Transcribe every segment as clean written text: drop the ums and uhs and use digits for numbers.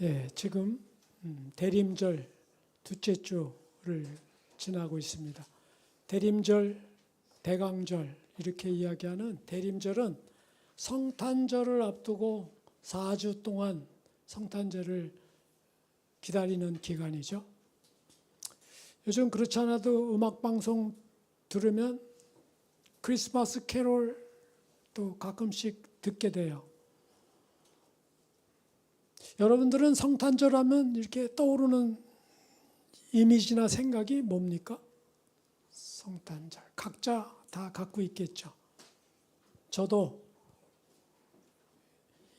예, 지금 대림절 둘째 주를 지나고 있습니다. 대림절, 대강절 이렇게 이야기하는 대림절은 성탄절을 앞두고 4주 동안 성탄절을 기다리는 기간이죠. 요즘 그렇지 않아도 음악방송 들으면 크리스마스 캐롤도 가끔씩 듣게 돼요. 여러분들은 성탄절 하면 이렇게 떠오르는 이미지나 생각이 뭡니까? 성탄절. 각자 다 갖고 있겠죠. 저도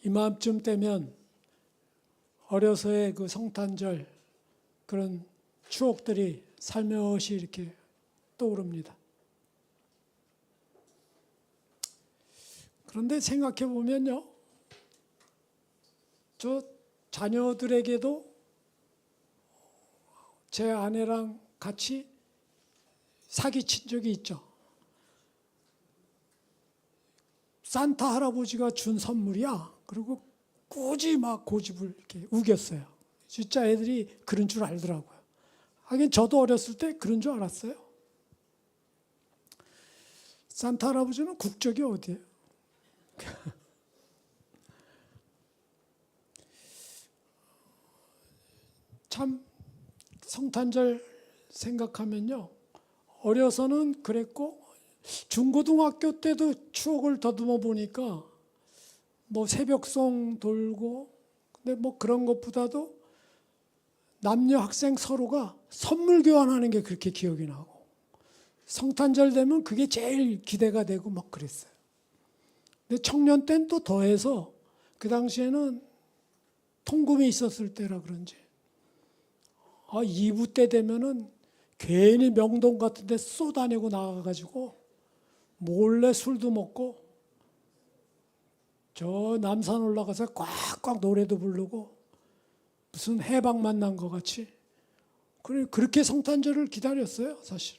이맘쯤 되면 어려서의 그 성탄절 그런 추억들이 살며시 이렇게 떠오릅니다. 그런데 생각해 보면요, 저 자녀들에게도 제 아내랑 같이 사기친 적이 있죠. 산타 할아버지가 준 선물이야. 그리고 굳이 막 고집을 이렇게 우겼어요. 진짜 애들이 그런 줄 알더라고요. 하긴 저도 어렸을 때 그런 줄 알았어요. 산타 할아버지는 국적이 어디예요? 참 성탄절 생각하면요, 어려서는 그랬고 중고등학교 때도 추억을 더듬어 보니까 뭐 새벽송 돌고, 근데 뭐 그런 것보다도 남녀 학생 서로가 선물 교환하는 게 그렇게 기억이 나고, 성탄절 되면 그게 제일 기대가 되고 막 그랬어요. 근데 청년 때는 또 더해서 그 당시에는 통금이 있었을 때라 그런지 2부 때 되면은 괜히 명동 같은 데 쏘다니고 나가가지고 몰래 술도 먹고 저 남산 올라가서 꽉꽉 노래도 부르고 무슨 해방 만난 것 같이 그렇게 성탄절을 기다렸어요, 사실.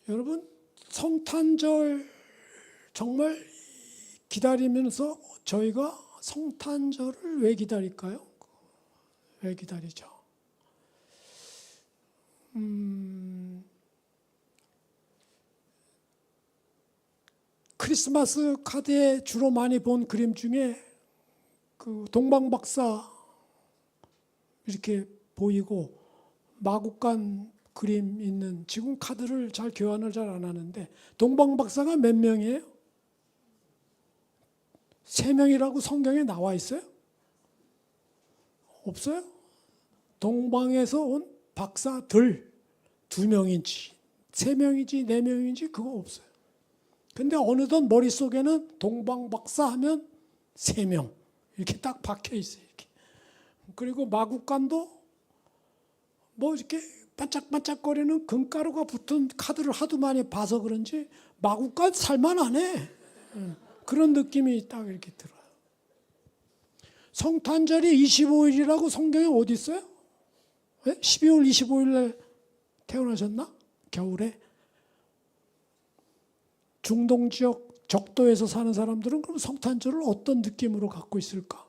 여러분, 성탄절 정말 기다리면서 저희가 성탄절을 왜 기다릴까요? 왜 기다리죠? 크리스마스 카드에 주로 많이 본 그림 중에 그 동방박사 이렇게 보이고 마구간 그림 있는, 지금 카드를 잘 교환을 잘 안 하는데 동방박사가 몇 명이에요? 3명이라고 성경에 나와 있어요? 없어요? 동방에서 온 박사들 2명인지 3명인지 4명인지 그거 없어요. 근데 어느덧 머릿속에는 동방박사 하면 3명 이렇게 딱 박혀 있어요. 이렇게. 그리고 마구간도 뭐 이렇게 반짝반짝거리는 금가루가 붙은 카드를 하도 많이 봐서 그런지 마구간 살만하네. 그런 느낌이 딱 이렇게 들어요. 성탄절이 25일이라고 성경에 어디 있어요? 왜? 12월 25일에 태어나셨나? 겨울에? 중동 지역 적도에서 사는 사람들은 그럼 성탄절을 어떤 느낌으로 갖고 있을까?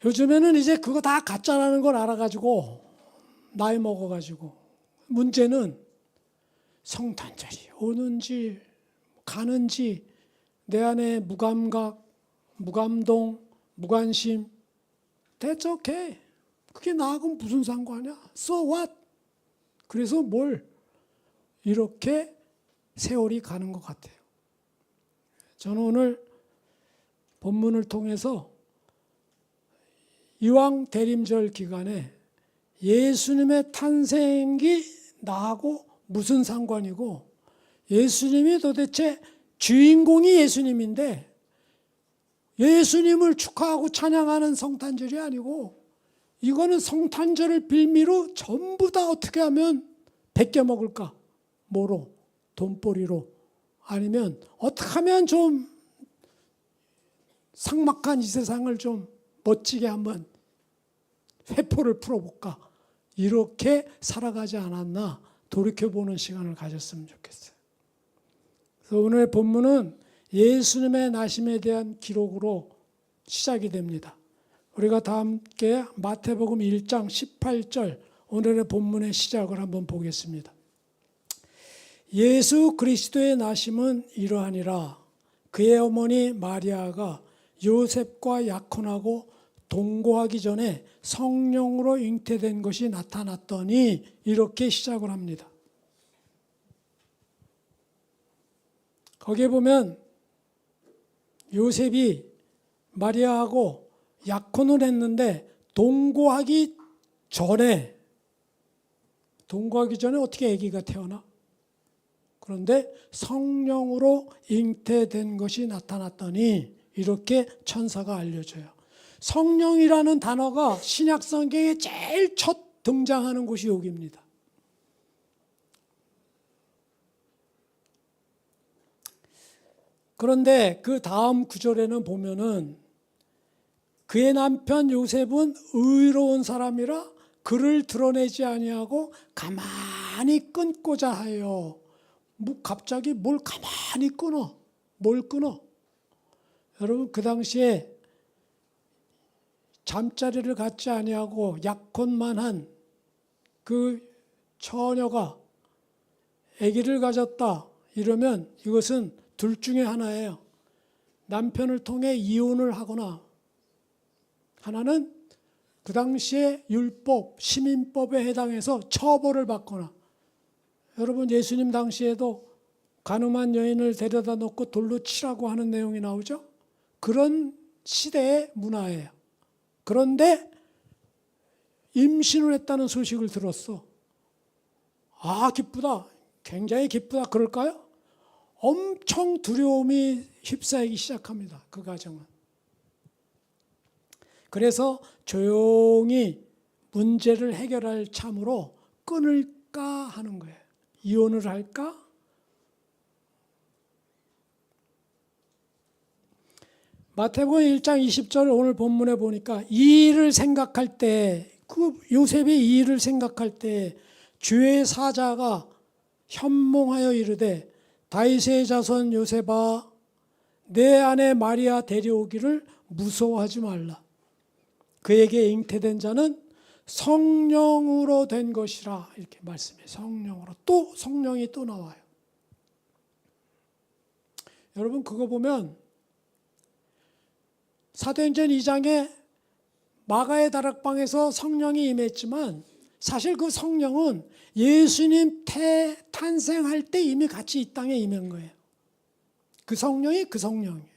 요즘에는 이제 그거 다 가짜라는 걸 알아가지고 나이 먹어가지고 문제는 성탄절이 오는지 가는지 내 안에 무감각, 무감동, 무관심 대적해. 그게 나하고 무슨 상관이야? So what? 그래서 뭘 이렇게 세월이 가는 것 같아요. 저는 오늘 본문을 통해서 이왕 대림절 기간에 예수님의 탄생이 나하고 무슨 상관이고, 예수님이 도대체 주인공이 예수님인데 예수님을 축하하고 찬양하는 성탄절이 아니고, 이거는 성탄절을 빌미로 전부 다 어떻게 하면 베껴 먹을까? 뭐로? 돈벌이로? 아니면 어떻게 하면 좀 삭막한 이 세상을 좀 멋지게 한번 회포를 풀어볼까? 이렇게 살아가지 않았나 돌이켜보는 시간을 가졌으면 좋겠어요. 그래서 오늘의 본문은 예수님의 나심에 대한 기록으로 시작이 됩니다. 우리가 다 함께 마태복음 1장 18절 오늘의 본문의 시작을 한번 보겠습니다. 예수 그리스도의 나심은 이러하니라. 그의 어머니 마리아가 요셉과 약혼하고 동거하기 전에 성령으로 잉태된 것이 나타났더니, 이렇게 시작을 합니다. 거기에 보면 요셉이 마리아하고 약혼을 했는데 동거하기 전에 어떻게 아기가 태어나? 그런데 성령으로 잉태된 것이 나타났더니, 이렇게 천사가 알려줘요. 성령이라는 단어가 신약 성경에 제일 첫 등장하는 곳이 여기입니다. 그런데 그 다음 구절에는 보면은 그의 남편 요셉은 의로운 사람이라 그를 드러내지 아니하고 가만히 끊고자 하여. 갑자기 뭘 가만히 끊어? 뭘 끊어? 여러분, 그 당시에 잠자리를 갖지 아니하고 약혼만 한 그 처녀가 아기를 가졌다 이러면 이것은 둘 중에 하나예요. 남편을 통해 이혼을 하거나, 하나는 그 당시에 율법, 시민법에 해당해서 처벌을 받거나. 여러분, 예수님 당시에도 간음한 여인을 데려다 놓고 돌로 치라고 하는 내용이 나오죠. 그런 시대의 문화예요. 그런데 임신을 했다는 소식을 들었어. 아, 기쁘다. 굉장히 기쁘다. 그럴까요? 엄청 두려움이 휩싸이기 시작합니다. 그 가정은. 그래서 조용히 문제를 해결할 참으로 끊을까 하는 거예요. 이혼을 할까? 마태복음 1장 20절 오늘 본문에 보니까 이 일을 생각할 때, 그 요셉이 이 일을 생각할 때 주의 사자가 현몽하여 이르되 다윗의 자손 요셉아 내 아내 마리아 데려오기를 무서워하지 말라. 그에게 잉태된 자는 성령으로 된 것이라. 이렇게 말씀해요. 성령으로. 또 성령이 또 나와요. 여러분, 그거 보면 사도행전 2장에 마가의 다락방에서 성령이 임했지만 사실 그 성령은 예수님 탄생할 때 이미 같이 이 땅에 임한 거예요. 그 성령이 그 성령이에요.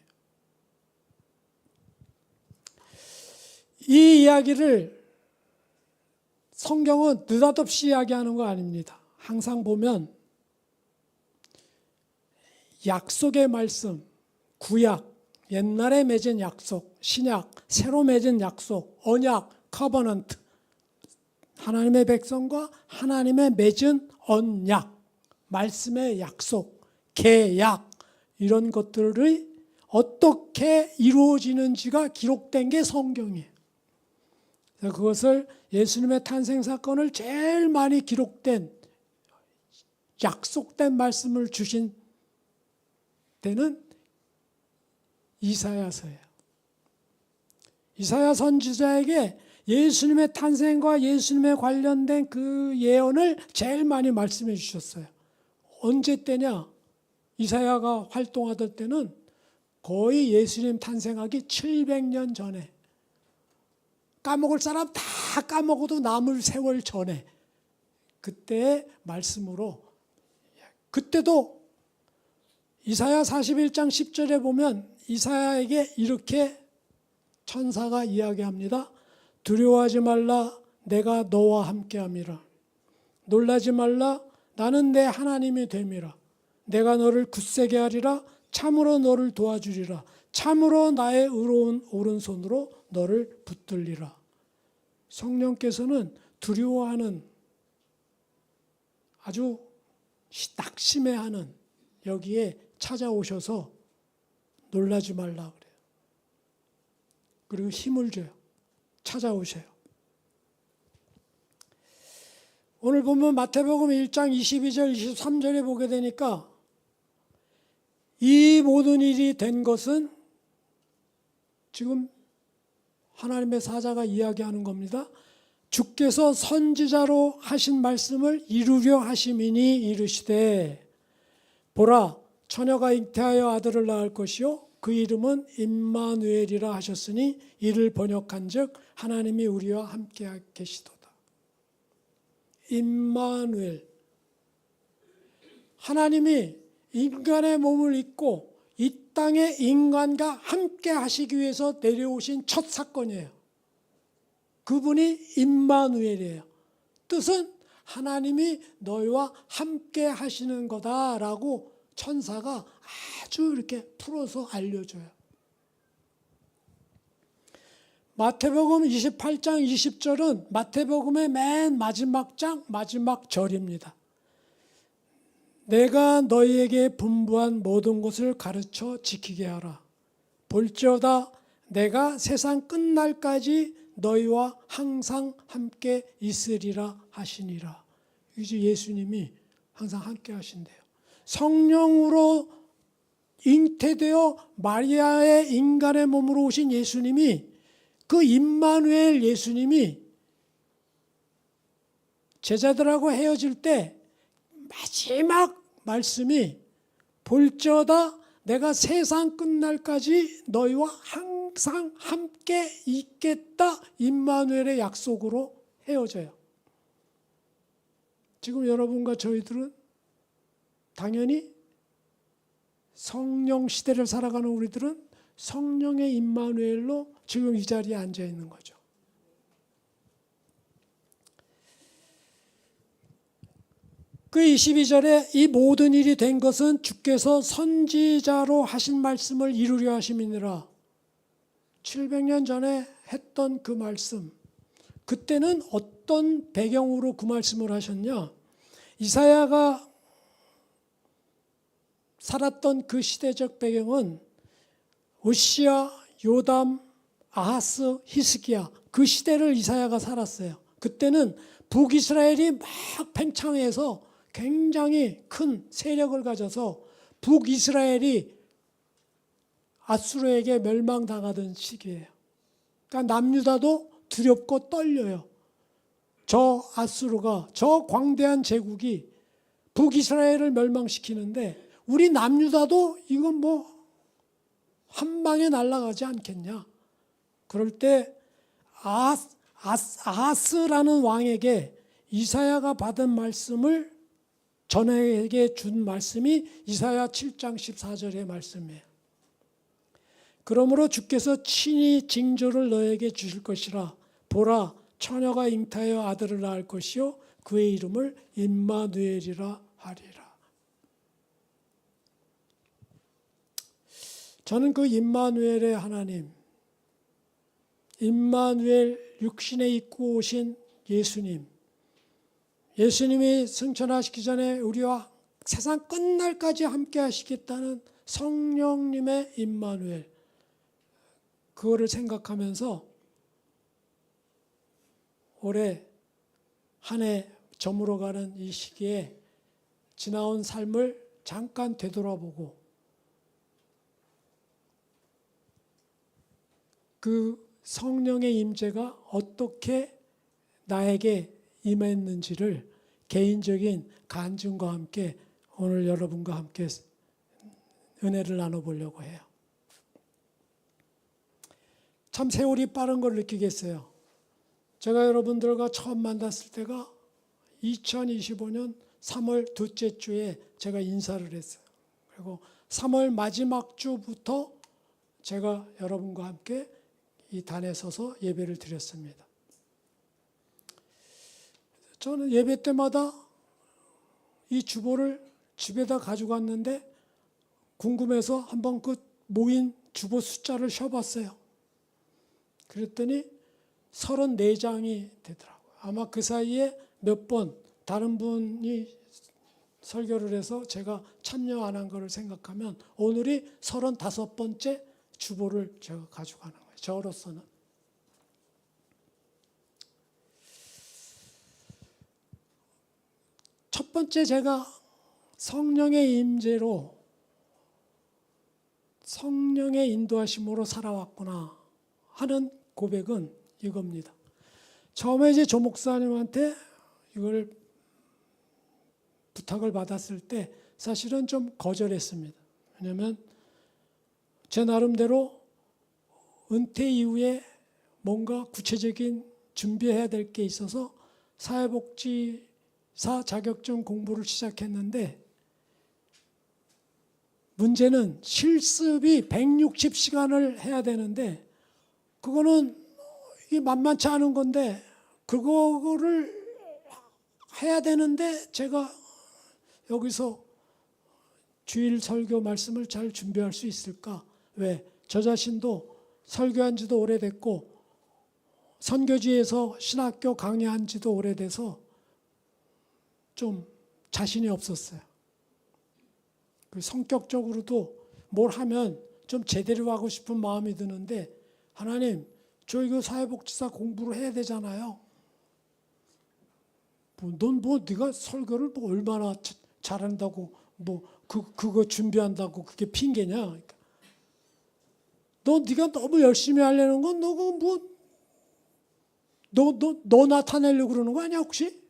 이 이야기를 성경은 느닷없이 이야기하는 거 아닙니다. 항상 보면 약속의 말씀, 구약, 옛날에 맺은 약속, 신약, 새로 맺은 약속, 언약, 커버넌트, 하나님의 백성과 하나님의 맺은 언약, 말씀의 약속, 계약, 이런 것들이 어떻게 이루어지는지가 기록된 게 성경이에요. 그래서 그것을 예수님의 탄생 사건을 제일 많이 기록된, 약속된 말씀을 주신 때는 이사야서예요. 이사야 선지자에게 예수님의 탄생과 예수님에 관련된 그 예언을 제일 많이 말씀해 주셨어요. 언제 때냐? 이사야가 활동하던 때는 거의 예수님 탄생하기 700년 전에, 까먹을 사람 다 까먹어도 남을 세월 전에, 그때의 말씀으로. 그때도 이사야 41장 10절에 보면 이사야에게 이렇게 천사가 이야기합니다. 두려워하지 말라, 내가 너와 함께함이라. 놀라지 말라, 나는 내 하나님이 됨이라. 내가 너를 굳세게 하리라. 참으로 너를 도와주리라. 참으로 나의 의로운 오른손으로 너를 붙들리라. 성령께서는 두려워하는, 아주 낙심해하는 여기에 찾아오셔서 놀라지 말라 그래요. 그리고 힘을 줘요. 찾아오셔요. 오늘 보면 마태복음 1장 22절 23절에 보게 되니까 이 모든 일이 된 것은 지금 하나님의 사자가 이야기하는 겁니다. 주께서 선지자로 하신 말씀을 이루려 하심이니 이르시되 보라 처녀가 잉태하여 아들을 낳을 것이요 그 이름은 임마누엘이라 하셨으니 이를 번역한즉 하나님이 우리와 함께 계시도다. 임마누엘, 하나님이 인간의 몸을 입고 이 땅에 인간과 함께 하시기 위해서 내려오신 첫 사건이에요. 그분이 임마누엘이에요. 뜻은 하나님이 너희와 함께 하시는 거다라고 천사가 아주 이렇게 풀어서 알려줘요. 마태복음 28장 20절은 마태복음의 맨 마지막 장 마지막 절입니다. 내가 너희에게 분부한 모든 것을 가르쳐 지키게 하라. 볼지어다 내가 세상 끝날까지 너희와 항상 함께 있으리라 하시니라. 이제 예수님이 항상 함께 하신대요. 성령으로 잉태되어 마리아의 인간의 몸으로 오신 예수님이, 그 임마누엘 예수님이 제자들하고 헤어질 때 마지막 말씀이 볼지어다 내가 세상 끝날까지 너희와 항상 함께 있겠다, 임마누엘의 약속으로 헤어져요. 지금 여러분과 저희들은 당연히 성령 시대를 살아가는 우리들은 성령의 임마누엘로 지금 이 자리에 앉아 있는 거죠. 그 22절에 이 모든 일이 된 것은 주께서 선지자로 하신 말씀을 이루려 하심이니라. 700년 전에 했던 그 말씀, 그때는 어떤 배경으로 그 말씀을 하셨냐? 이사야가 살았던 그 시대적 배경은 오시아, 요담, 아하스, 히스기야, 그 시대를 이사야가 살았어요. 그때는 북이스라엘이 막 팽창해서 굉장히 큰 세력을 가져서 북이스라엘이 아수르에게 멸망당하던 시기예요. 그러니까 남유다도 두렵고 떨려요. 저 아수르가, 저 광대한 제국이 북이스라엘을 멸망시키는데 우리 남유다도 이건 뭐 한 방에 날아가지 않겠냐. 그럴 때 아하스라는 왕에게 이사야가 받은 말씀을 전에게 준 말씀이 이사야 7장 14절의 말씀이에요. 그러므로 주께서 친히 징조를 너에게 주실 것이라. 보라 처녀가 잉태하여 아들을 낳을 것이요 그의 이름을 임마누엘이라 하리라. 저는 그 임마누엘의 하나님, 임마누엘 육신에 입고 오신 예수님, 예수님이 승천하시기 전에 우리와 세상 끝날까지 함께 하시겠다는 성령님의 임마누엘, 그거를 생각하면서 올해 한 해 저물어가는 이 시기에 지나온 삶을 잠깐 되돌아보고 그 성령의 임재가 어떻게 나에게 임했는지를 개인적인 간증과 함께 오늘 여러분과 함께 은혜를 나눠보려고 해요. 참 세월이 빠른 걸 느끼겠어요. 제가 여러분들과 처음 만났을 때가 2025년 3월 둘째 주에 제가 인사를 했어요. 그리고 3월 마지막 주부터 제가 여러분과 함께 이 단에 서서 예배를 드렸습니다. 저는 예배 때마다 이 주보를 집에다 가지고 왔는데 궁금해서 한번 그 모인 주보 숫자를 쉬어봤어요. 그랬더니 34장이 되더라고요. 아마 그 사이에 몇 번 다른 분이 설교를 해서 제가 참여 안 한 거를 생각하면 오늘이 35번째 주보를 제가 가지고 가는 거예요. 저로서는. 첫 번째 제가 성령의 임재로 성령의 인도하심으로 살아왔구나 하는 고백은 이겁니다. 처음에 이제 조 목사님한테 이걸 부탁을 받았을 때 사실은 좀 거절했습니다. 왜냐하면 제 나름대로 은퇴 이후에 뭔가 구체적인 준비해야 될 게 있어서 사회복지사 자격증 공부를 시작했는데 문제는 실습이 160시간을 해야 되는데 그거는 이게 만만치 않은 건데 그거를 해야 되는데 제가 여기서 주일 설교 말씀을 잘 준비할 수 있을까? 왜? 저 자신도 설교한 지도 오래됐고 선교지에서 신학교 강의한 지도 오래돼서 좀 자신이 없었어요. 성격적으로도 뭘 하면 좀 제대로 하고 싶은 마음이 드는데 하나님, 저 이거 사회복지사 공부를 해야 되잖아요. 넌 네가 설교를 얼마나 잘한다고 그거 준비한다고 그게 핑계냐? 그러니까. 네가 너무 열심히 하려는 건 너 나타내려고 그러는 거 아니야 혹시?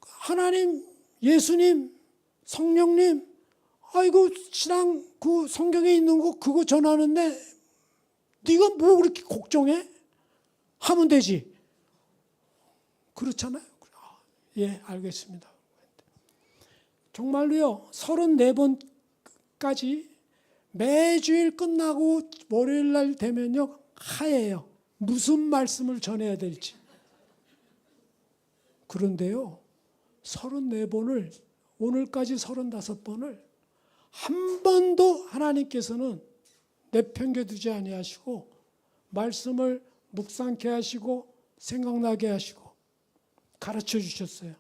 하나님, 예수님, 성령님, 아이고 신앙 그 성경에 있는 거 그거 전하는데 네가 뭐 그렇게 걱정해? 하면 되지. 그렇잖아요. 예, 알겠습니다. 정말로요, 34번까지 매주일 끝나고 월요일 날 되면요 하얘요. 무슨 말씀을 전해야 될지. 그런데요, 34번을 오늘까지 35번을 한 번도 하나님께서는 내팽겨두지 아니하시고 말씀을 묵상케 하시고 생각나게 하시고 가르쳐 주셨어요.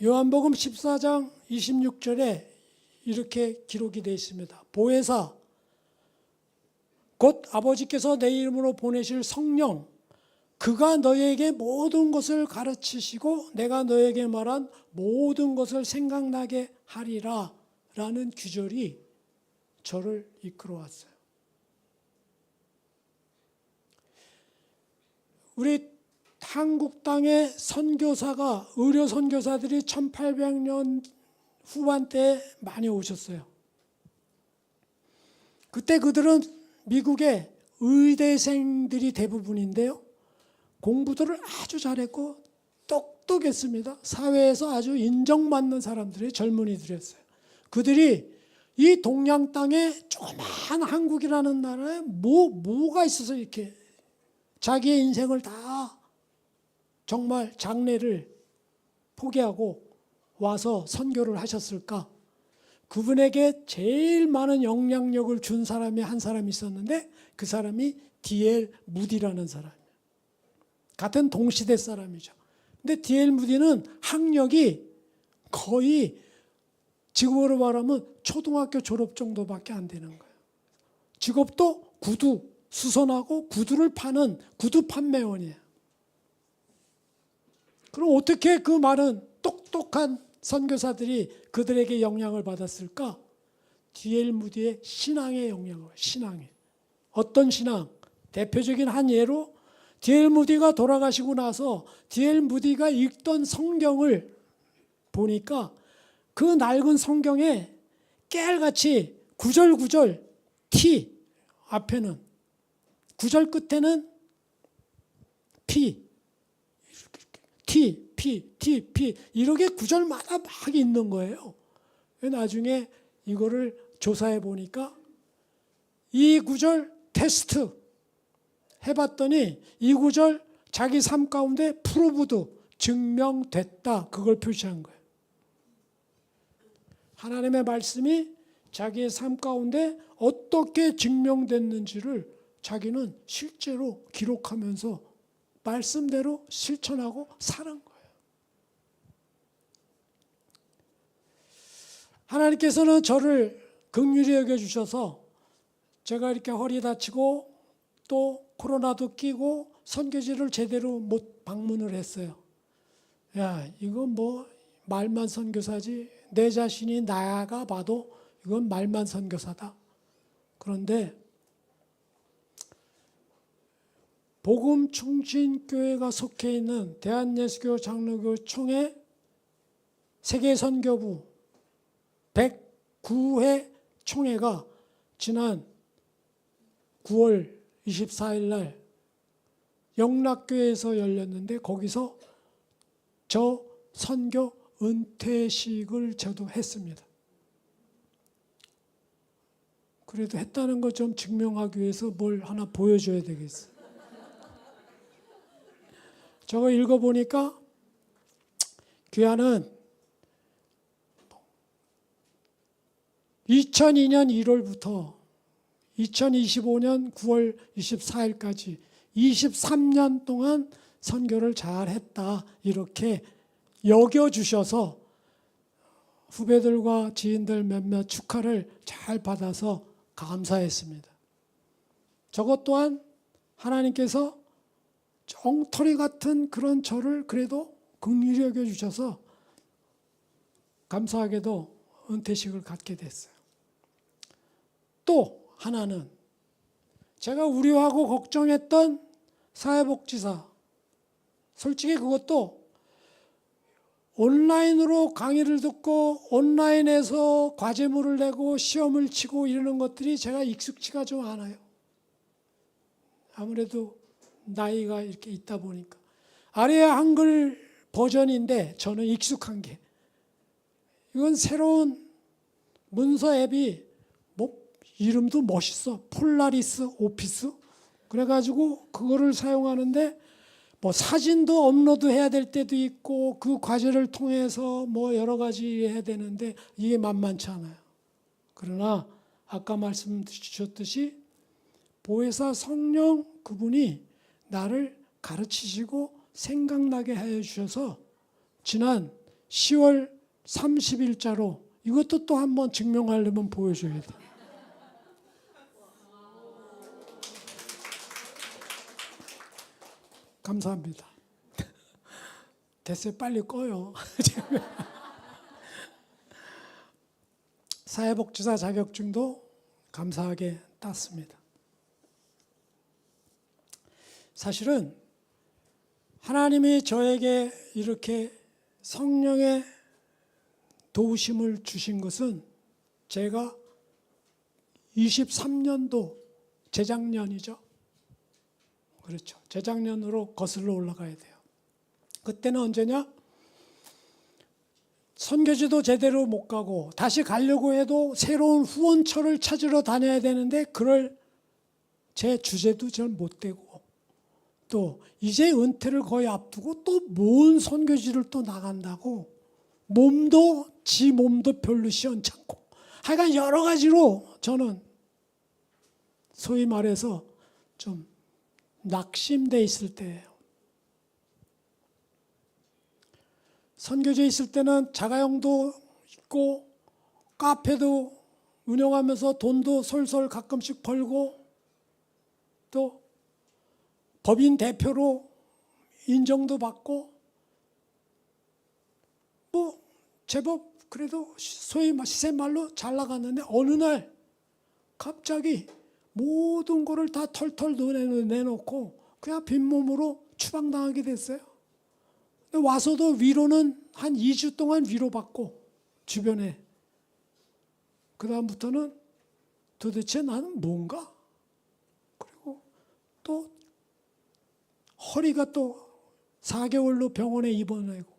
요한복음 14장 26절에 이렇게 기록이 되어 있습니다. 보혜사 곧 아버지께서 내 이름으로 보내실 성령 그가 너희에게 모든 것을 가르치시고 내가 너희에게 말한 모든 것을 생각나게 하리라 라는 규절이 저를 이끌어왔어요. 우리 한국 땅의 선교사가 의료 선교사들이 1800년 후반대에 많이 오셨어요. 그때 그들은 미국의 의대생들이 대부분인데요. 공부들을 아주 잘했고 똑똑했습니다. 사회에서 아주 인정받는 사람들이 젊은이들이었어요. 그들이 이 동양 땅에 조그만 한국이라는 나라에 뭐가 있어서 이렇게 자기의 인생을 다 정말 장래를 포기하고 와서 선교를 하셨을까? 그분에게 제일 많은 영향력을 준 사람이 한 사람이 있었는데 그 사람이 D.L. 무디라는 사람이에요. 같은 동시대 사람이죠. 근데 D.L. 무디는 학력이 거의 지금으로 말하면 초등학교 졸업 정도밖에 안 되는 거예요. 직업도 구두 수선하고 구두를 파는 구두 판매원이에요. 그럼 어떻게 그 많은 똑똑한 선교사들이 그들에게 영향을 받았을까? D.L. 무디의 신앙의 영향을, 신앙에. 어떤 신앙? 대표적인 한 예로 D.L. 무디가 돌아가시고 나서 D.L. 무디가 읽던 성경을 보니까 그 낡은 성경에 깨알같이 구절구절 T 앞에는 구절 끝에는 P T, P, T, P 이렇게 구절마다 막 있는 거예요. 나중에 이거를 조사해 보니까 이 구절 테스트 해봤더니 이 구절 자기 삶 가운데 프로브드 증명됐다 그걸 표시한 거예요. 하나님의 말씀이 자기의 삶 가운데 어떻게 증명됐는지를 자기는 실제로 기록하면서 말씀대로 실천하고 사는 거예요. 하나님께서는 저를 긍휼히 여겨주셔서 제가 이렇게 허리 다치고 또 코로나도 끼고 선교지를 제대로 못 방문을 했어요. 야, 이건 뭐 말만 선교사지, 내 자신이 나가 봐도 이건 말만 선교사다. 그런데 복음충신교회가 속해 있는 대한예수교 장로교총회 세계선교부 109회 총회가 지난 9월 24일 날 영락교회에서 열렸는데, 거기서 저 선교 은퇴식을 저도 했습니다. 그래도 했다는 거 좀 증명하기 위해서 뭘 하나 보여줘야 되겠어요. 저거 읽어보니까 귀하는 2002년 1월부터 2025년 9월 24일까지 23년 동안 선교를 잘 했다, 이렇게 여겨주셔서 후배들과 지인들 몇몇 축하를 잘 받아서 감사했습니다. 저것 또한 하나님께서 엉터리 같은 그런 저를 그래도 긍휼히 여겨주셔서 감사하게도 은퇴식을 갖게 됐어요. 또 하나는 제가 우려하고 걱정했던 사회복지사, 솔직히 그것도 온라인으로 강의를 듣고 온라인에서 과제물을 내고 시험을 치고 이러는 것들이 제가 익숙치가 좀 않아요. 아무래도 나이가 이렇게 있다 보니까. 아래야 한글 버전인데 저는 익숙한 게, 이건 새로운 문서 앱이 뭐 이름도 멋있어. 폴라리스 오피스. 그래가지고 그거를 사용하는데 뭐 사진도 업로드해야 될 때도 있고 그 과제를 통해서 뭐 여러 가지 해야 되는데 이게 만만치 않아요. 그러나 아까 말씀 주셨듯이 보혜사 성령 그분이 나를 가르치시고 생각나게 하여 주셔서 지난 10월 30일자로 이것도 또 한번 증명하려면 보여줘야 돼. 감사합니다. 됐어요. 빨리 꺼요. 사회복지사 자격증도 감사하게 땄습니다. 사실은 하나님이 저에게 이렇게 성령의 도우심을 주신 것은 제가 23년도 재작년이죠. 그렇죠. 재작년으로 거슬러 올라가야 돼요. 그때는 언제냐? 선교지도 제대로 못 가고 다시 가려고 해도 새로운 후원처를 찾으러 다녀야 되는데 그럴 제 주제도 잘 못 되고, 또 이제 은퇴를 거의 앞두고 또 뭔 선교지를 또 나간다고 지 몸도 별로 시원찮고, 하여간 여러 가지로 저는 소위 말해서 좀 낙심돼 있을 때예요. 선교지에 있을 때는 자가용도 있고 카페도 운영하면서 돈도 솔솔 가끔씩 벌고, 또 법인 대표로 인정도 받고, 뭐 제법 그래도 소위 시세 말로 잘 나갔는데 어느 날 갑자기 모든 거를 다 털털 내놓고 그냥 빈몸으로 추방당하게 됐어요. 와서도 위로는 한 2주 동안 위로받고 주변에, 그 다음부터는 도대체 나는 뭔가? 그리고 또 허리가 또 4개월로 병원에 입원하고,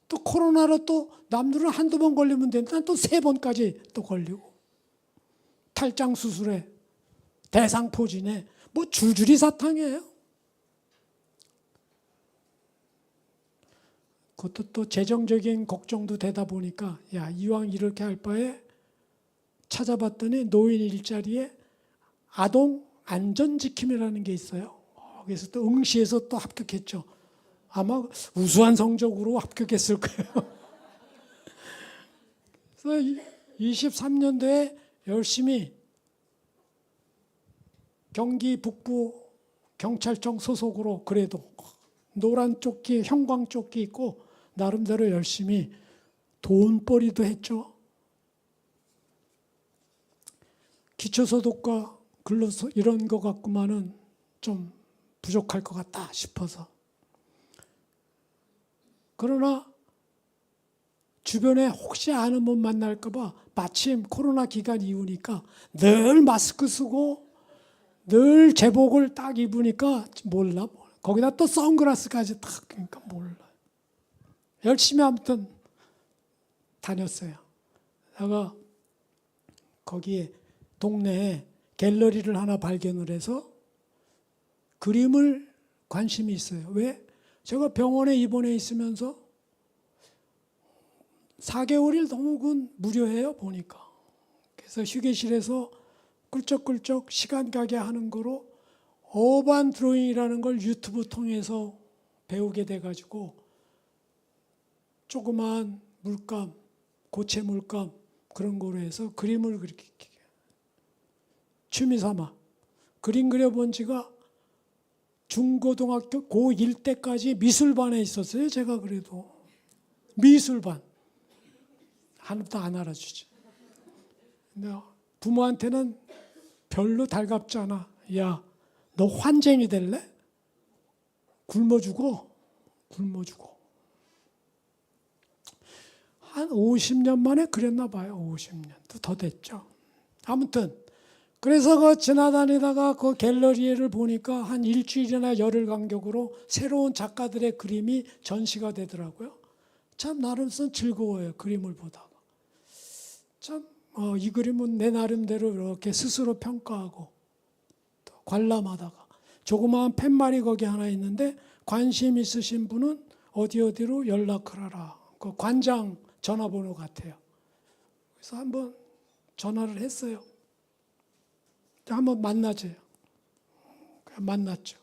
또 코로나로 또 남들은 한두 번 걸리면 되는데 난 또 3번까지 또 걸리고, 탈장 수술에 대상포진에 뭐 줄줄이 사탕이에요. 그것도 또 재정적인 걱정도 되다 보니까 야, 이왕 이렇게 할 바에 찾아봤더니 노인 일자리에 아동 안전지킴이라는 게 있어요. 그래서 또 응시에서 또 합격했죠. 아마 우수한 성적으로 합격했을 거예요. 그래서 23년도에 열심히 경기 북부 경찰청 소속으로 그래도 노란 조끼, 형광 조끼 입고 나름대로 열심히 돈벌이도 했죠. 기초소득과 근로소 이런 거 갖고만은 좀 부족할 것 같다 싶어서. 그러나 주변에 혹시 아는 분 만날까 봐 마침 코로나 기간 이후니까 늘 마스크 쓰고 늘 제복을 딱 입으니까 몰라. 거기다 또 선글라스까지 딱 그러니까 몰라. 열심히 아무튼 다녔어요. 내가 거기에 동네에 갤러리를 하나 발견을 해서 그림을 관심이 있어요. 왜? 제가 병원에 입원해 있으면서 4개월일 너무 그 무료해요 보니까. 그래서 휴게실에서 꿀쩍꿀쩍 시간 가게 하는 거로 어반 드로잉이라는 걸 유튜브 통해서 배우게 돼가지고 조그만 물감, 고체 물감 그런 거로 해서 그림을 그렇게 취미 삼아 그림 그려본 지가 중고등학교 고1 때까지 미술반에 있었어요. 제가 그래도 미술반 하나도 안 알아주지. 근데 부모한테는 별로 달갑지 않아. 야, 너 환쟁이 될래? 굶어 죽어. 한 50년 만에 그랬나 봐요. 50년도 더 됐죠. 아무튼 그래서 그 지나다니다가 그 갤러리를 보니까 한 일주일이나 열흘 간격으로 새로운 작가들의 그림이 전시가 되더라고요. 참 나름선 즐거워요. 그림을 보다가. 참 이 그림은 내 나름대로 이렇게 스스로 평가하고 또 관람하다가 조그마한 팻말이 거기 하나 있는데 관심 있으신 분은 어디로 연락을 하라. 그 관장 전화번호 같아요. 그래서 한번 전화를 했어요. 한번 만나줘요. 만났죠.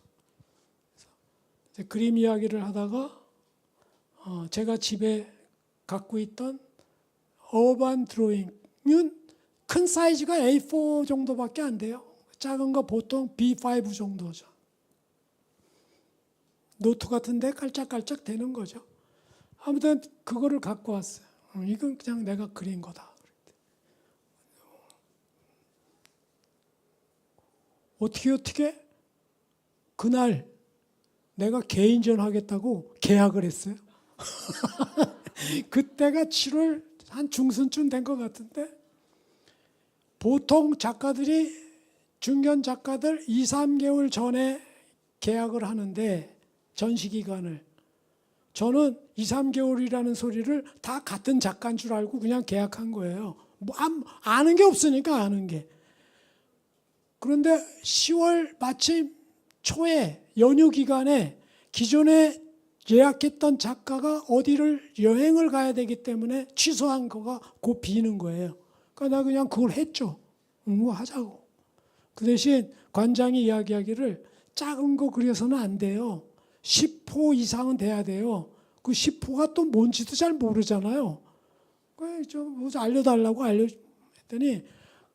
그래서 그림 이야기를 하다가 제가 집에 갖고 있던 어반 드로잉은 큰 사이즈가 A4 정도밖에 안 돼요. 작은 거 보통 B5 정도죠. 노트 같은데 깔짝깔짝 되는 거죠. 아무튼 그거를 갖고 왔어요. 이건 그냥 내가 그린 거다. 어떻게 그날 내가 개인전 하겠다고 계약을 했어요. 그때가 7월 한 중순쯤 된 것 같은데 보통 작가들이 중견 작가들 2, 3개월 전에 계약을 하는데 전시기간을 저는 2, 3개월이라는 소리를 다 같은 작가인 줄 알고 그냥 계약한 거예요. 뭐 아는 게 없으니까 아는 게. 그런데 10월 마침 초에 연휴 기간에 기존에 예약했던 작가가 어디를 여행을 가야 되기 때문에 취소한 거가 곧 비는 거예요. 그러니까 나 그냥 그걸 했죠. 하자고. 그 대신 관장이 이야기하기를 작은 거 그려서는 안 돼요. 10호 이상은 돼야 돼요. 그 10호가 또 뭔지도 잘 모르잖아요. 그래서 좀 알려달라고 알려줬더니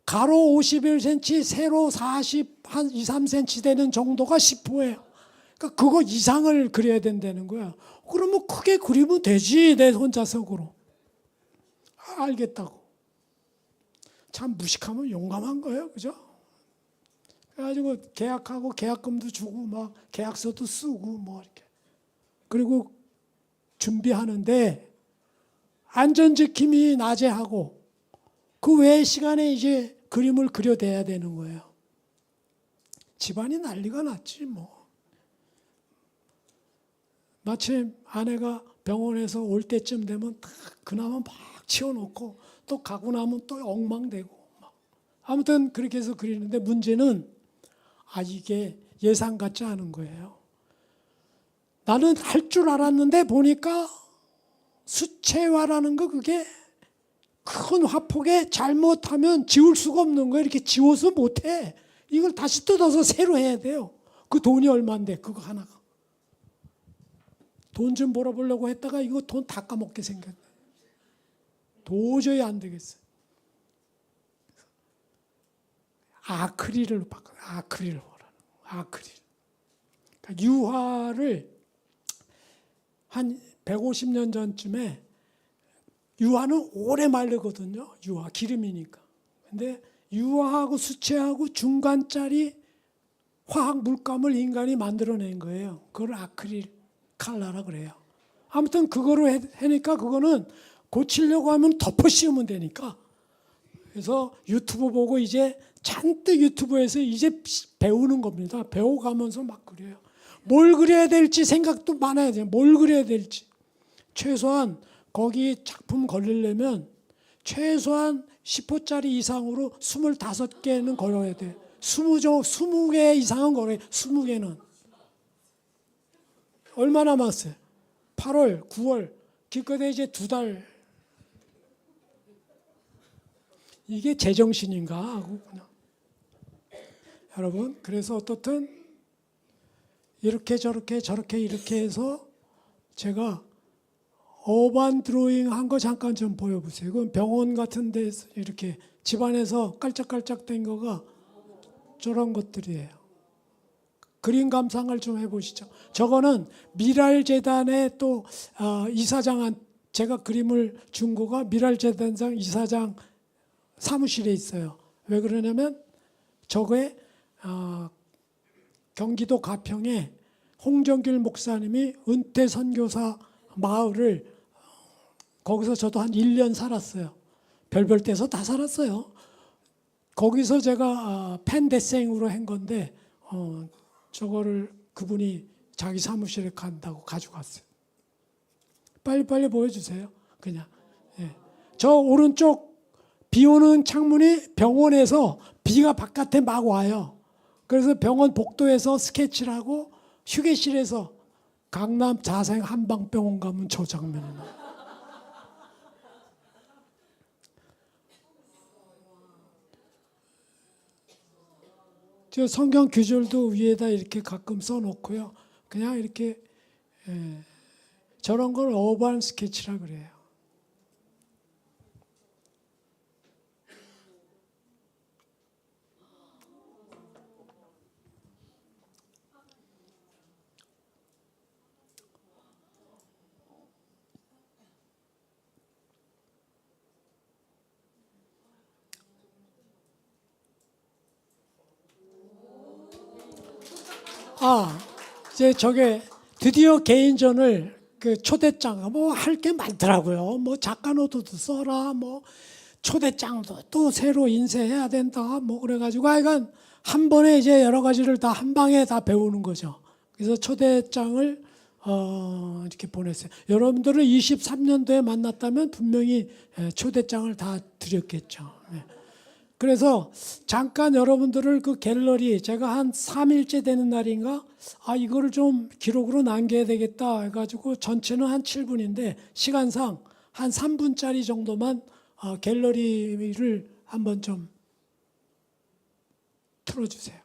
가로 51cm, 세로 40, 한 2, 3cm 되는 정도가 10호예요. 그러니까 그거 이상을 그려야 된다는 거야. 그러면 크게 그리면 되지, 내 혼자서으로. 알겠다고. 참 무식하면 용감한 거예요, 그죠? 그래가지고 계약하고 계약금도 주고 막 계약서도 쓰고 뭐 이렇게. 그리고 준비하는데 안전지킴이 낮에 하고 그 외의 시간에 이제 그림을 그려대야 되는 거예요. 집안이 난리가 났지 뭐. 마침 아내가 병원에서 올 때쯤 되면 딱 그나마 막 치워놓고 또 가고 나면 또 엉망되고 막. 아무튼 그렇게 해서 그리는데 문제는 이게 예상 같지 않은 거예요. 나는 할 줄 알았는데 보니까 수채화라는 거 그게 큰 화폭에 잘못하면 지울 수가 없는 거예요. 이렇게 지워서 못해. 이걸 다시 뜯어서 새로 해야 돼요. 그 돈이 얼마인데 그거 하나가. 돈 좀 벌어보려고 했다가 이거 돈 다 까먹게 생겼네. 도저히 안 되겠어요. 아크릴을 바꿔. 아크릴 보라는 아크릴. 그러니까 유화를 한 150년 전쯤에 유화는 오래 마르거든요. 유화 기름이니까. 근데 유화하고 수채하고 중간짜리 화학 물감을 인간이 만들어낸 거예요. 그걸 아크릴 칼라라 그래요. 아무튼 그거로 해니까 그거는 고치려고 하면 덮어 씌우면 되니까. 그래서 유튜브 보고 이제 잔뜩 유튜브에서 이제 배우는 겁니다. 배워가면서 막 그려요. 뭘 그려야 될지 생각도 많아야 돼요. 뭘 그려야 될지. 최소한 거기 작품 걸리려면 최소한 10호짜리 이상으로 25개는 걸어야 돼. 20개 이상은 걸어야 돼. 20개는. 얼마 남았어요? 8월, 9월. 기껏해 이제 2달. 이게 제정신인가 하고 그냥. 여러분, 그래서 어떻든 이렇게 저렇게 저렇게 이렇게 해서 제가 어반 드로잉 한 거 잠깐 좀 보여보세요. 그건 병원 같은 데서 이렇게 집안에서 깔짝깔짝 된 거가 저런 것들이에요. 그림 감상을 좀 해보시죠. 저거는 미랄재단의 또 이사장한 제가 그림을 준 거가 미랄재단장 이사장 사무실에 있어요. 왜 그러냐면 저거에 경기도 가평에 홍정길 목사님이 은퇴 선교사 마을을 거기서 저도 한 1년 살았어요. 별별 데서 다 살았어요. 거기서 제가 펜데생으로 한 건데 저거를 그분이 자기 사무실에 간다고 가져갔어요. 빨리빨리 보여주세요. 그냥. 예. 저 오른쪽 비 오는 창문이 병원에서 비가 바깥에 막 와요. 그래서 병원 복도에서 스케치를 하고 휴게실에서 강남 자생 한방병원 가면 저 장면이 나와요. 저 성경 규절도 위에다 이렇게 가끔 써놓고요. 그냥 이렇게 저런 걸 어반 스케치라 그래요. 이제 저게 드디어 개인전을 그 초대장 뭐 할 게 많더라고요. 뭐 작가 노트도 써라, 뭐 초대장도 또 새로 인쇄해야 된다, 뭐 그래가지고 하여간 한 번에 이제 여러 가지를 다 한 방에 다 배우는 거죠. 그래서 초대장을 이렇게 보냈어요. 여러분들을 23년도에 만났다면 분명히 초대장을 다 드렸겠죠. 그래서 잠깐 여러분들을 그 갤러리 제가 한 3일째 되는 날인가 이거를 좀 기록으로 남겨야 되겠다 해가지고 전체는 한 7분인데 시간상 한 3분짜리 정도만 갤러리를 한번 좀 틀어주세요.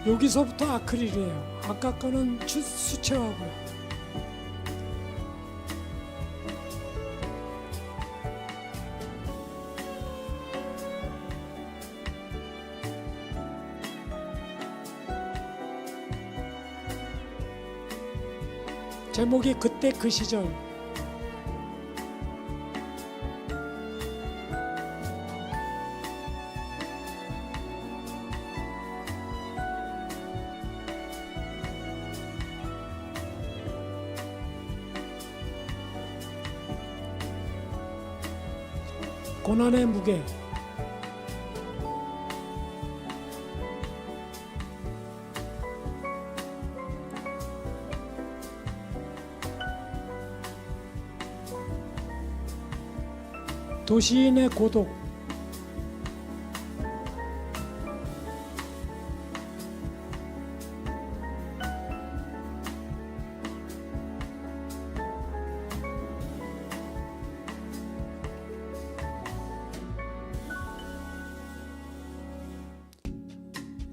여기서부터 아크릴이에요. 아까 거는 수채화고요. 제목이 그때 그 시절. 고난의 무게. 도시인의 고독.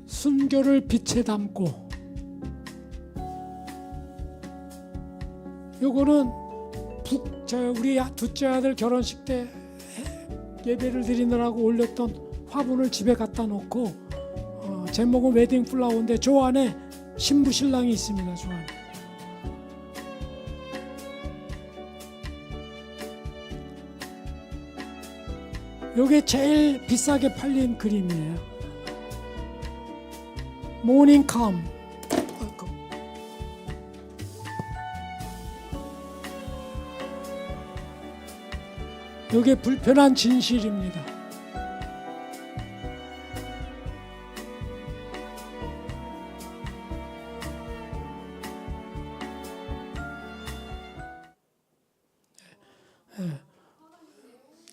순교를 빛에 담고. 요거는 우리 둘째 아들 결혼식 때 예배를 드리느라고 올렸던 화분을 집에 갖다 놓고 제목은 웨딩 플라워인데 저 안에 신부 신랑이 있습니다. 저 안에. 요게 제일 비싸게 팔린 그림이에요. 모닝 캄. 요게 불편한 진실입니다.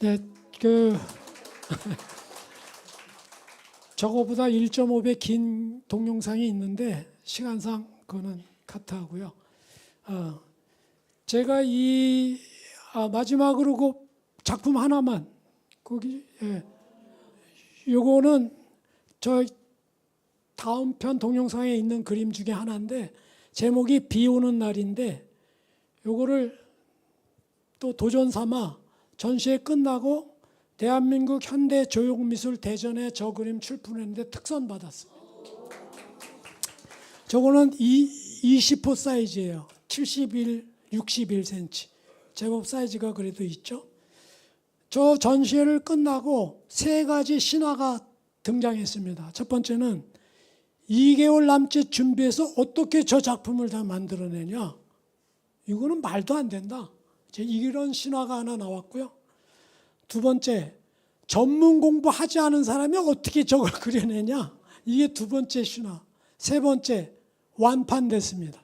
네, 저거보다 1.5배 긴 동영상이 있는데 시간상 그거는 카트하고요. 제가 마지막으로 그 작품 하나만 거기 요거는 저 다음 편 동영상에 있는 그림 중에 하나인데 제목이 비 오는 날인데 요거를 또 도전 삼아 전시회 끝나고 대한민국 현대 조형미술 대전에 저 그림 출품했는데 특선 받았습니다. 저거는 20호 사이즈예요. 71, 61cm. 제법 사이즈가 그래도 있죠. 저 전시회를 끝나고 세 가지 신화가 등장했습니다. 첫 번째는 2개월 남짓 준비해서 어떻게 저 작품을 다 만들어내냐. 이거는 말도 안 된다. 이런 신화가 하나 나왔고요. 두 번째, 전문 공부하지 않은 사람이 어떻게 저걸 그려내냐. 이게 두 번째 신화. 세 번째, 완판됐습니다.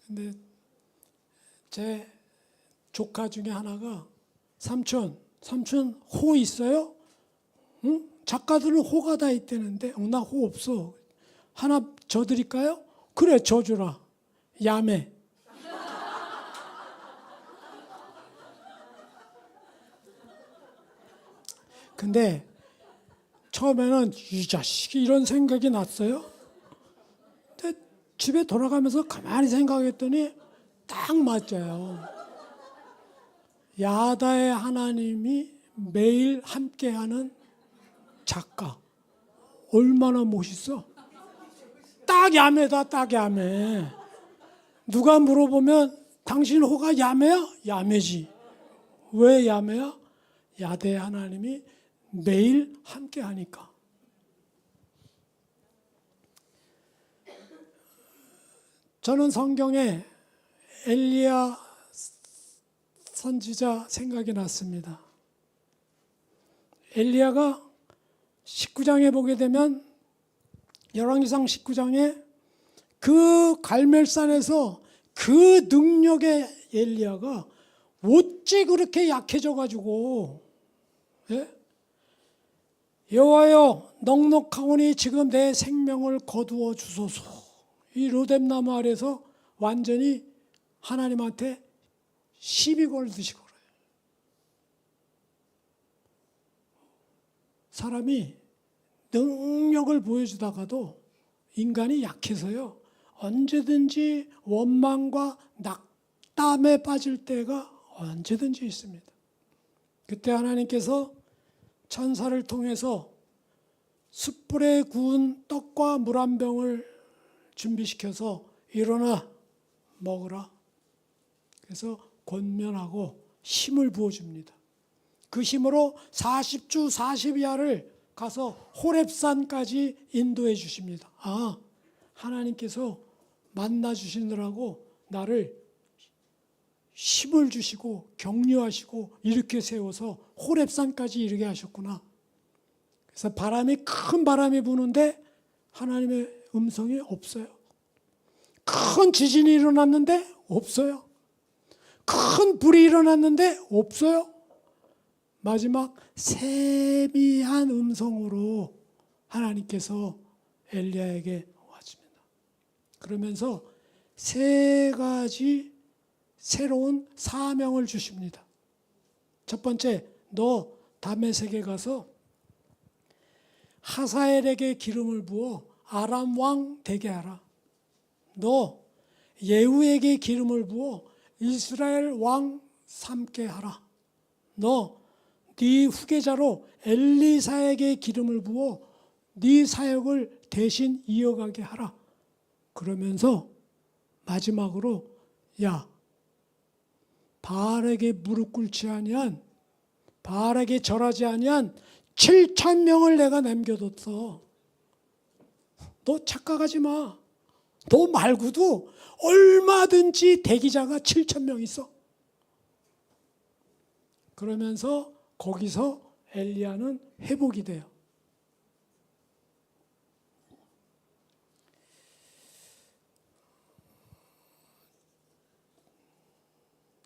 근데 제 조카 중에 하나가 삼촌 호 있어요? 응? 작가들은 호가 다 있다는데 나 호 없어. 하나 줘 드릴까요? 그래, 줘주라. 야매. 근데 처음에는 이 자식이 이런 생각이 났어요. 근데 집에 돌아가면서 가만히 생각했더니 딱 맞아요. 야다의 하나님이 매일 함께하는 작가. 얼마나 멋있어. 딱 야매다. 딱 야매. 누가 물어보면 당신 호가 야매야? 야매지. 왜 야매야? 야다의 하나님이 매일 함께하니까. 저는 성경에 엘리야 선지자 생각이 났습니다. 엘리야가 19장에 보게 되면 열왕기상 19장에 그 갈멜산에서 그 능력의 엘리야가 어찌 그렇게 약해져 가지고 여호와여 넉넉하오니 지금 내 생명을 거두어 주소서. 이 로뎀나무 아래서 완전히 하나님한테 시비 걸듯이 걸어요. 사람이 능력을 보여주다가도 인간이 약해서요. 언제든지 원망과 낙담에 빠질 때가 언제든지 있습니다. 그때 하나님께서 천사를 통해서 숯불에 구운 떡과 물 한 병을 준비시켜서 일어나 먹으라. 그래서 권면하고 힘을 부어줍니다. 그 힘으로 40주 40야를 가서 호렙산까지 인도해 주십니다. 하나님께서 만나 주시느라고 나를 힘을 주시고 격려하시고 이렇게 세워서 호렙산까지 이르게 하셨구나. 그래서 큰 바람이 부는데 하나님의 음성이 없어요. 큰 지진이 일어났는데 없어요. 큰 불이 일어났는데 없어요. 마지막 세미한 음성으로 하나님께서 엘리야에게 와줍니다. 그러면서 세 가지 새로운 사명을 주십니다. 첫 번째, 너 다메섹에 가서 하사엘에게 기름을 부어 아람 왕 되게 하라. 너 예후에게 기름을 부어 이스라엘 왕 삼게 하라. 너 네 후계자로 엘리사에게 기름을 부어 네 사역을 대신 이어가게 하라. 그러면서 마지막으로 야, 바알에게 무릎 꿇지 아니한, 바알에게 절하지 아니한 7,000명을 내가 남겨뒀어. 너 착각하지 마. 너 말고도 얼마든지 대기자가 7,000명 있어. 그러면서 거기서 엘리야는 회복이 돼요.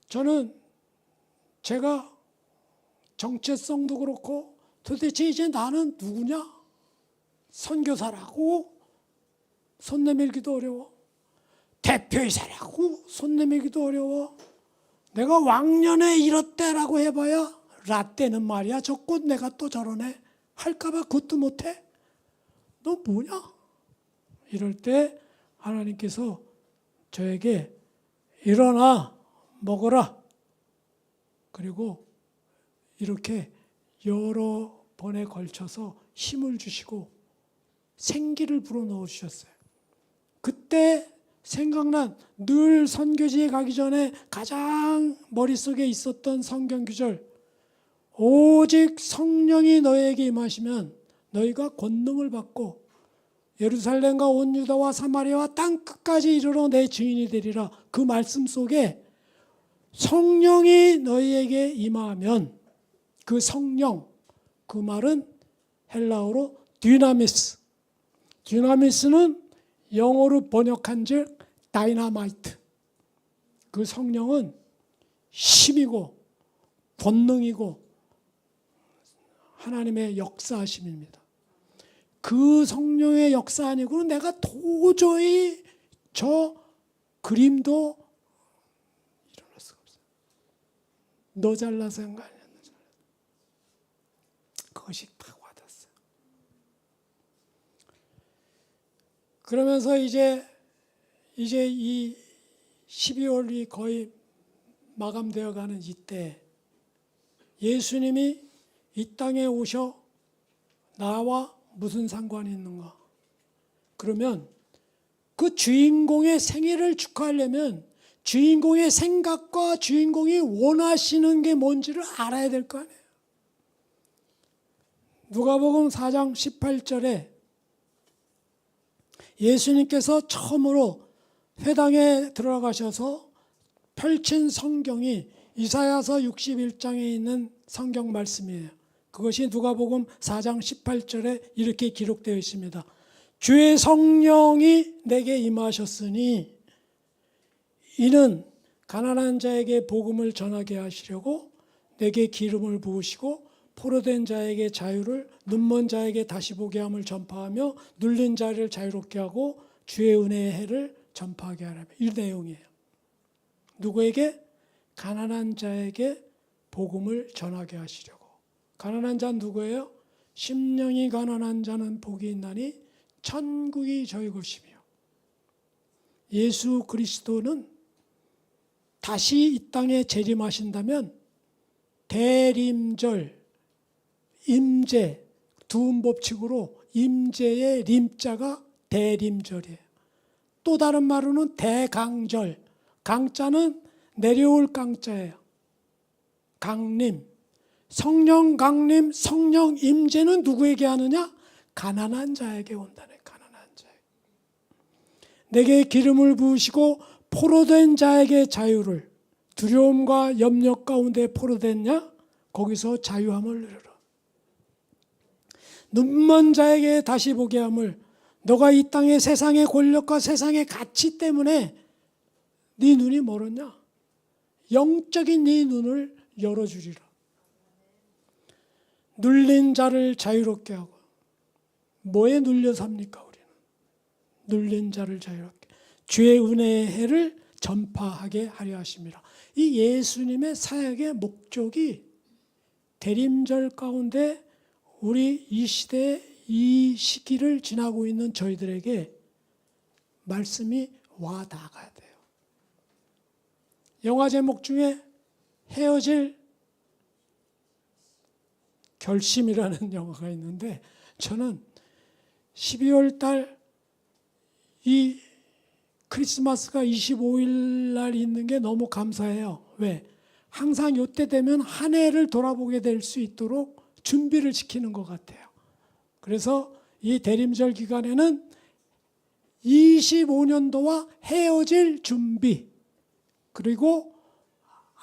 저는 제가 정체성도 그렇고 도대체 이제 나는 누구냐? 선교사라고 손 내밀기도 어려워. 대표이사라고 손 내밀기도 어려워. 내가 왕년에 이렇대라고 해봐야 라떼는 말이야. 저 꽃 내가 또 저러네. 할까봐 그것도 못해. 너 뭐냐? 이럴 때 하나님께서 저에게 일어나 먹어라. 그리고 이렇게 여러 번에 걸쳐서 힘을 주시고 생기를 불어넣어 주셨어요. 그때 생각난 늘 선교지에 가기 전에 가장 머릿속에 있었던 성경 구절, 오직 성령이 너에게 임하시면 너희가 권능을 받고 예루살렘과 온 유다와 사마리아와 땅 끝까지 이르러 내 증인이 되리라. 그 말씀 속에 성령이 너희에게 임하면, 그 성령, 그 말은 헬라어로 dynamis. dynamis는 영어로 번역한 즉 다이나마이트. 그 성령은 힘이고 권능이고 하나님의 역사하심입니다. 그 성령의 역사 아니고는 내가 도저히 저 그림도 일어날 수가 없어요. 너 잘나서 한 거 아니야. 그것이 딱 와닿았어요. 그러면서 이제 이 12월이 거의 마감되어 가는 이때 예수님이 이 땅에 오셔 나와 무슨 상관이 있는가? 그러면 그 주인공의 생일을 축하하려면 주인공의 생각과 주인공이 원하시는 게 뭔지를 알아야 될 거 아니에요. 누가복음 4장 18절에 예수님께서 처음으로 회당에 들어가셔서 펼친 성경이 이사야서 61장에 있는 성경 말씀이에요. 그것이 누가복음 4장 18절에 이렇게 기록되어 있습니다. 주의 성령이 내게 임하셨으니 이는 가난한 자에게 복음을 전하게 하시려고 내게 기름을 부으시고 포로된 자에게 자유를, 눈먼 자에게 다시 보게 함을 전파하며 눌린 자를 자유롭게 하고 주의 은혜의 해를 전파하게 하라며. 이 내용이에요. 누구에게? 가난한 자에게 복음을 전하게 하시려고. 가난한 자는 누구예요? 심령이 가난한 자는 복이 있나니 천국이 저희 것이며. 예수 그리스도는 다시 이 땅에 재림하신다면 대림절, 임재, 두음법칙으로 임재의 림자가 대림절이에요. 또 다른 말로는 대강절, 강자는 내려올 강자예요. 강림, 성령 강림, 성령 임재는 누구에게 하느냐? 가난한 자에게 온다네. 가난한 자에게. 내게 기름을 부으시고 포로된 자에게 자유를, 두려움과 염려 가운데 포로됐냐? 거기서 자유함을 누려라. 눈먼 자에게 다시 보게 함을, 너가 이 땅의 세상의 권력과 세상의 가치 때문에 네 눈이 멀었냐? 영적인 네 눈을 열어주리라. 눌린 자를 자유롭게 하고. 뭐에 눌려 삽니까 우리는? 눌린 자를 자유롭게, 주의 은혜의 해를 전파하게 하려 하심이라. 이 예수님의 사역의 목적이 대림절 가운데 우리 이 시대 이 시기를 지나고 있는 저희들에게 말씀이 와 닿아야 돼요. 영화 제목 중에 헤어질 결심이라는 영화가 있는데, 저는 12월 달 이 크리스마스가 25일 날 있는 게 너무 감사해요. 왜? 항상 이때 되면 한 해를 돌아보게 될 수 있도록 준비를 시키는 것 같아요. 그래서 이 대림절 기간에는 25년도와 헤어질 준비, 그리고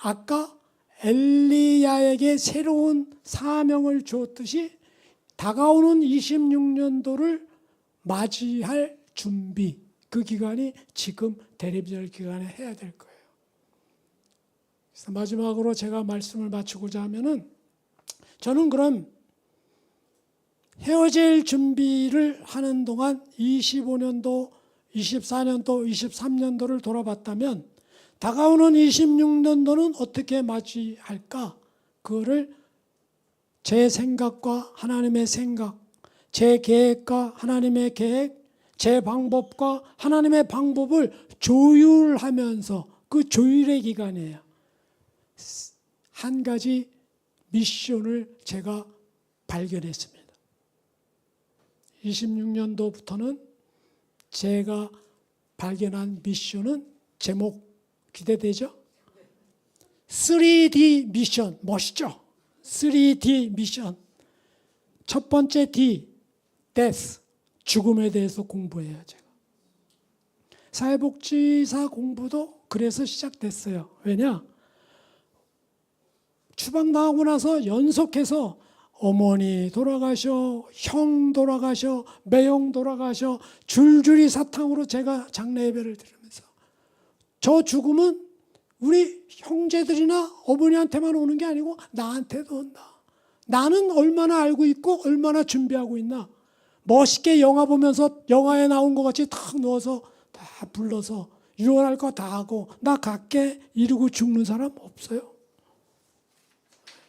아까 엘리야에게 새로운 사명을 주었듯이 다가오는 26년도를 맞이할 준비, 그 기간이 지금 대림절 기간에 해야 될 거예요. 그래서 마지막으로 제가 말씀을 마치고자 하면은, 저는 그럼 헤어질 준비를 하는 동안 25년도, 24년도, 23년도를 돌아봤다면 다가오는 26년도는 어떻게 맞이할까? 그거를 제 생각과 하나님의 생각, 제 계획과 하나님의 계획, 제 방법과 하나님의 방법을 조율하면서, 그 조율의 기간이에요. 한 가지 미션을 제가 발견했습니다. 26년도부터는 제가 발견한 미션은, 제목 기대되죠? 3D 미션, 멋있죠? 3D 미션. 첫 번째 D, death, 죽음에 대해서 공부해요. 제가 사회복지사 공부도 그래서 시작됐어요. 왜냐? 추방당하고 나서 연속해서 어머니 돌아가셔, 형 돌아가셔, 매형 돌아가셔, 줄줄이 사탕으로 제가 장례 예배를 드리면서, 저 죽음은 우리 형제들이나 어머니한테만 오는 게 아니고 나한테도 온다. 나는 얼마나 알고 있고 얼마나 준비하고 있나. 멋있게 영화 보면서 영화에 나온 것 같이 탁 누워서 다 불러서 유언할 거 다 하고 나 갈게 이러고 죽는 사람 없어요.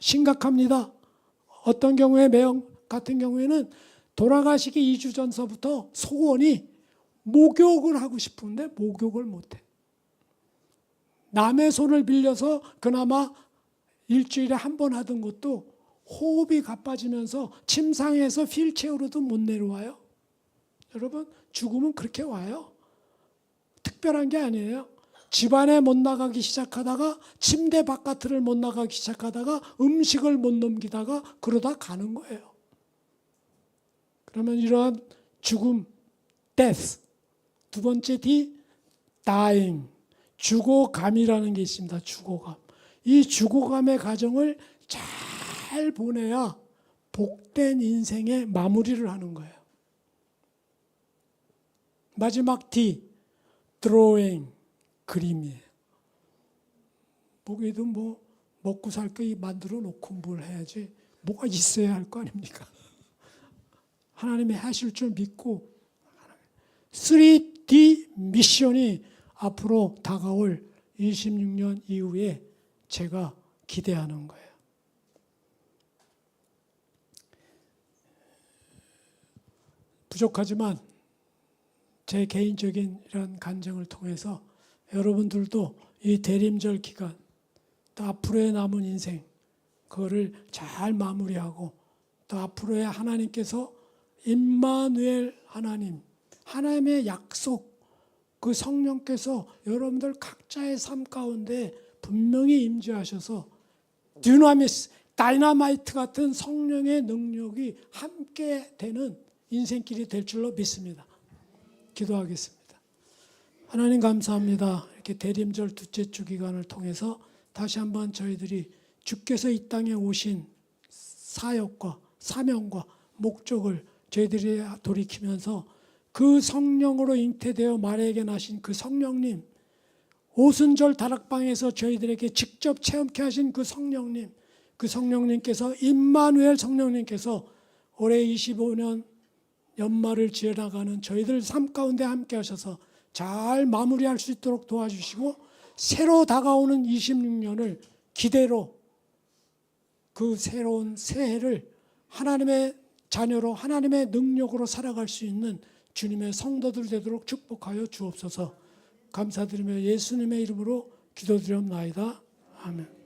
심각합니다. 어떤 경우에, 매형 같은 경우에는 돌아가시기 2주 전서부터 소원이 목욕을 하고 싶은데 목욕을 못해. 남의 손을 빌려서 그나마 일주일에 한 번 하던 것도 호흡이 가빠지면서 침상에서 휠체어로도 못 내려와요. 여러분, 죽음은 그렇게 와요. 특별한 게 아니에요. 집안에 못 나가기 시작하다가, 침대 바깥을 못 나가기 시작하다가, 음식을 못 넘기다가 그러다 가는 거예요. 그러면 이러한 죽음, death. 두 번째 D, dying. 죽어감이라는 게 있습니다. 죽어감. 이 죽어감의 과정을 잘 보내야 복된 인생의 마무리를 하는 거예요. 마지막 D, drawing, 그림이에요. 보기에도 뭐 먹고 살 거 만들어 놓고 뭘 해야지, 뭐가 있어야 할 거 아닙니까? 하나님이 하실 줄 믿고 3D 미션이 앞으로 다가올 26년 이후에 제가 기대하는 거예요. 부족하지만 제 개인적인 이런 간증을 통해서 여러분들도 이 대림절 기간, 또 앞으로의 남은 인생, 그거를 잘 마무리하고, 또 앞으로의 하나님께서 임마누엘 하나님, 하나님의 약속, 그 성령께서 여러분들 각자의 삶 가운데 분명히 임재하셔서 디나미스, 다이너마이트 같은 성령의 능력이 함께 되는 인생길이 될 줄로 믿습니다. 기도하겠습니다. 하나님 감사합니다. 이렇게 대림절 둘째 주 기간을 통해서 다시 한번 저희들이 주께서 이 땅에 오신 사역과 사명과 목적을 저희들이 돌이키면서 그 성령으로 잉태되어 마리아에게 나신 그 성령님, 오순절 다락방에서 저희들에게 직접 체험케 하신 그 성령님께서 임마누엘 성령님께서 올해 25년 연말을 지어나가는 저희들 삶 가운데 함께 하셔서 잘 마무리할 수 있도록 도와주시고, 새로 다가오는 26년을 기대로 그 새로운 새해를 하나님의 자녀로 하나님의 능력으로 살아갈 수 있는 주님의 성도들 되도록 축복하여 주옵소서. 감사드리며 예수님의 이름으로 기도드리옵나이다. 아멘.